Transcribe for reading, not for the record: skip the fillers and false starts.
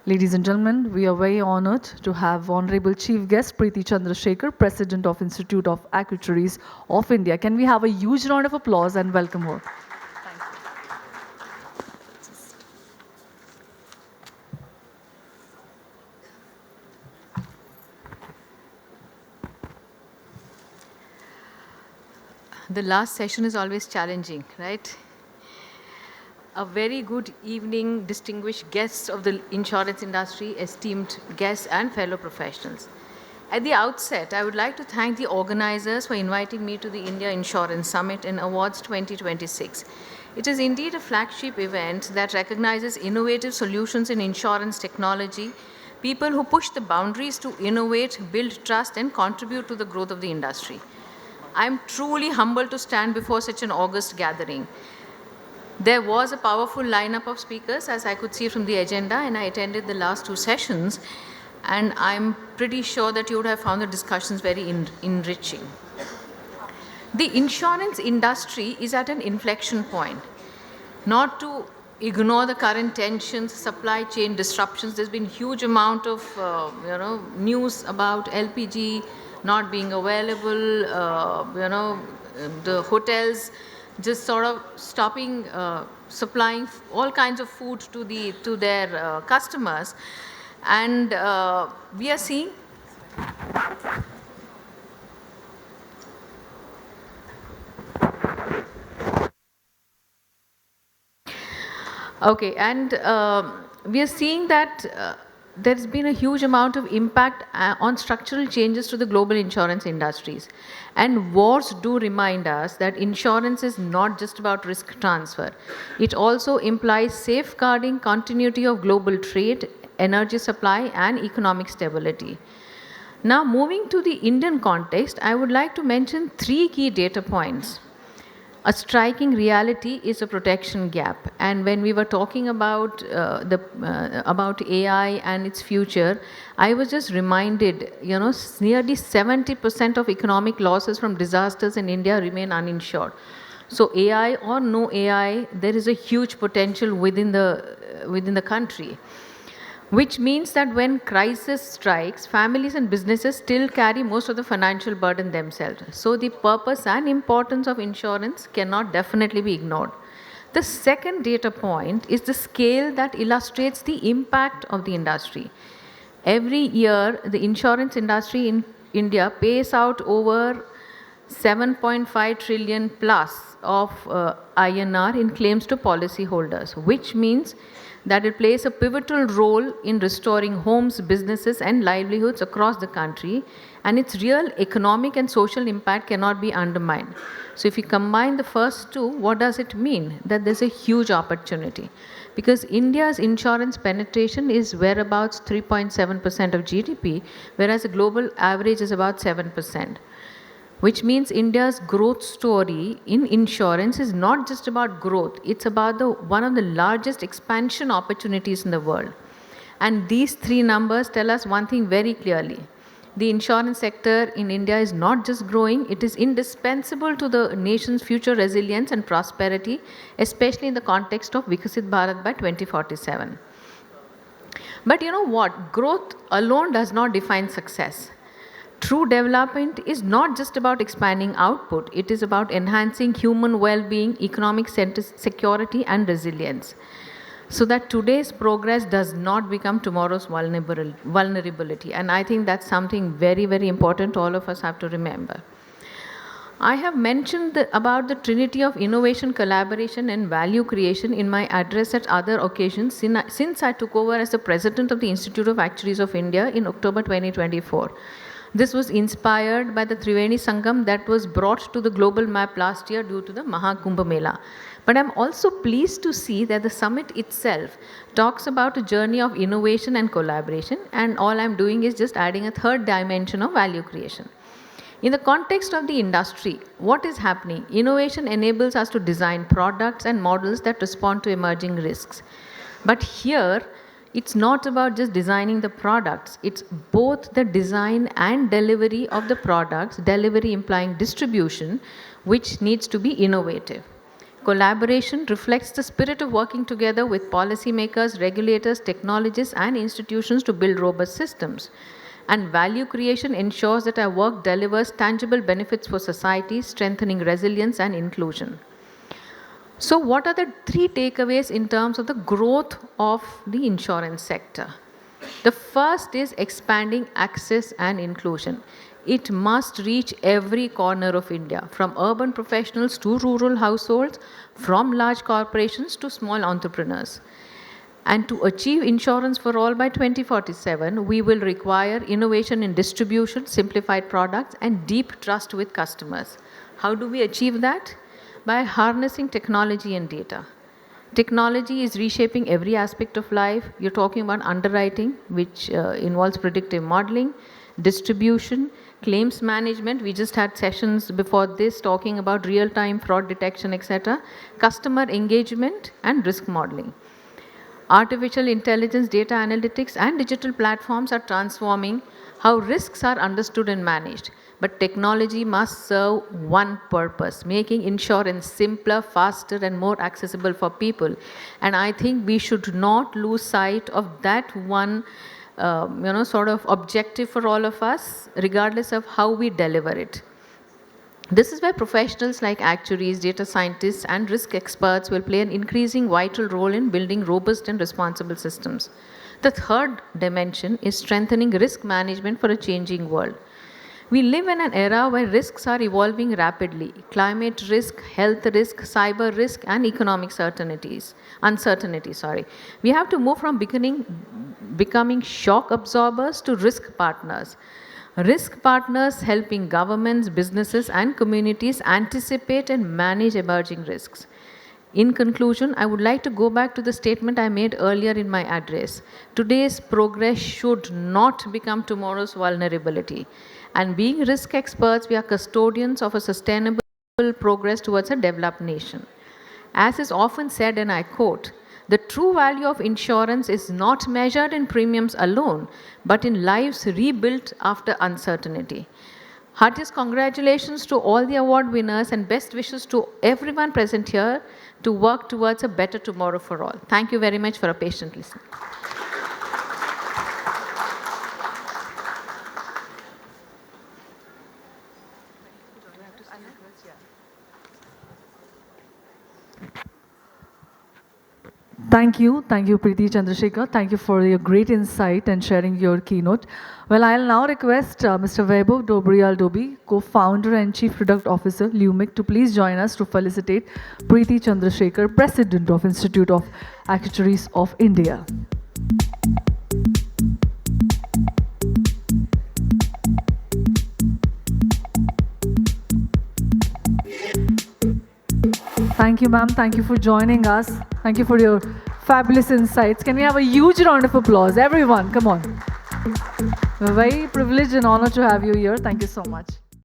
Ladies and gentlemen, we are very honored to have Honorable Chief Guest Preeti Chandrashekhar, President of Institute of Actuaries of India. Can we have a huge round of applause and welcome her? The last session is always challenging, right? A very good evening, distinguished guests of the insurance industry, esteemed guests and fellow professionals. At the outset, I would like to thank the organizers for inviting me to the India Insurance Summit and Awards 2026. It is indeed a flagship event that recognizes innovative solutions in insurance technology, people who push the boundaries to innovate, build trust, and contribute to the growth of the industry. I'm truly humbled to stand before such an august gathering. There was a powerful lineup of speakers, as I could see from the agenda, and I attended the last two sessions, and I'm pretty sure that you would have found the discussions very enriching. The insurance industry is at an inflection point. Not to ignore the current tensions, supply chain disruptions, there's been huge amount of news about LPG not being available, the hotels just sort of stopping supplying all kinds of food to their customers, and we are seeing okay, and we are seeing that there's been a huge amount of impact on structural changes to the global insurance industries. And wars do remind us that insurance is not just about risk transfer. It also implies safeguarding continuity of global trade, energy supply, and economic stability. Now, moving to the Indian context, I would like to mention three key data points. A striking reality is a protection gap, and when we were talking about about AI and its future, I was just reminded, nearly 70% of economic losses from disasters in India remain uninsured. So AI or no AI, there is a huge potential within the country, which means that when crisis strikes, families and businesses still carry most of the financial burden themselves. So the purpose and importance of insurance cannot definitely be ignored. The second data point is the scale that illustrates the impact of the industry. Every year, the insurance industry in India pays out over 7.5 trillion plus of INR in claims to policyholders, which means that it plays a pivotal role in restoring homes, businesses, and livelihoods across the country, and its real economic and social impact cannot be undermined. So if you combine the first two, what does it mean? That there's a huge opportunity, because India's insurance penetration is whereabouts 3.7% of GDP, whereas the global average is about 7%. Which means India's growth story in insurance is not just about growth, it's about one of the largest expansion opportunities in the world. And these three numbers tell us one thing very clearly. The insurance sector in India is not just growing, it is indispensable to the nation's future resilience and prosperity, especially in the context of Vikasit Bharat by 2047. But you know what? Growth alone does not define success. True development is not just about expanding output, it is about enhancing human well being, economic security, and resilience, so that today's progress does not become tomorrow's vulnerability. And I think that's something very, very important all of us have to remember. I have mentioned about the trinity of innovation, collaboration, and value creation in my address at other occasions since I took over as the president of the Institute of Actuaries of India in October 2024. This was inspired by the Triveni Sangam that was brought to the global map last year due to the Mahakumbh Mela. But I'm also pleased to see that the summit itself talks about a journey of innovation and collaboration, and all I'm doing is just adding a third dimension of value creation. In the context of the industry, what is happening? Innovation enables us to design products and models that respond to emerging risks. But here, it's not about just designing the products, it's both the design and delivery of the products, delivery implying distribution, which needs to be innovative. Collaboration reflects the spirit of working together with policymakers, regulators, technologists, and institutions to build robust systems. And value creation ensures that our work delivers tangible benefits for society, strengthening resilience and inclusion. So, what are the three takeaways in terms of the growth of the insurance sector? The first is expanding access and inclusion. It must reach every corner of India, from urban professionals to rural households, from large corporations to small entrepreneurs. And to achieve insurance for all by 2047, we will require innovation in distribution, simplified products, and deep trust with customers. How do we achieve that? By harnessing technology and data. Technology is reshaping every aspect of life. You're talking about underwriting, which involves predictive modeling, distribution, claims management. We just had sessions before this talking about real-time fraud detection, etc. Customer engagement and risk modeling. Artificial intelligence, data analytics, and digital platforms are transforming how risks are understood and managed. But technology must serve one purpose, making insurance simpler, faster, and more accessible for people. And I think we should not lose sight of that one, sort of objective for all of us, regardless of how we deliver it. This is where professionals like actuaries, data scientists, and risk experts will play an increasing vital role in building robust and responsible systems. The third dimension is strengthening risk management for a changing world. We live in an era where risks are evolving rapidly. Climate risk, health risk, cyber risk, and economic uncertainty. We have to move from becoming shock absorbers to risk partners. Risk partners helping governments, businesses, and communities anticipate and manage emerging risks. In conclusion, I would like to go back to the statement I made earlier in my address. Today's progress should not become tomorrow's vulnerability. And being risk experts, we are custodians of a sustainable progress towards a developed nation. As is often said, and I quote, the true value of insurance is not measured in premiums alone, but in lives rebuilt after uncertainty. Heartiest congratulations to all the award winners and best wishes to everyone present here to work towards a better tomorrow for all. Thank you very much for a patient listening. Thank you, Preeti Chandrashekhar. Thank you for your great insight and sharing your keynote. Well, I'll now request Mr. Vaibhav Dobriyal-Dobi, co-founder and chief product officer, Lumic, to please join us to felicitate Preeti Chandrashekhar, president of Institute of Actuaries of India. Thank you, ma'am. Thank you for joining us. Thank you for your fabulous insights. Can we have a huge round of applause? Everyone, come on. We're very privileged and honored to have you here. Thank you so much.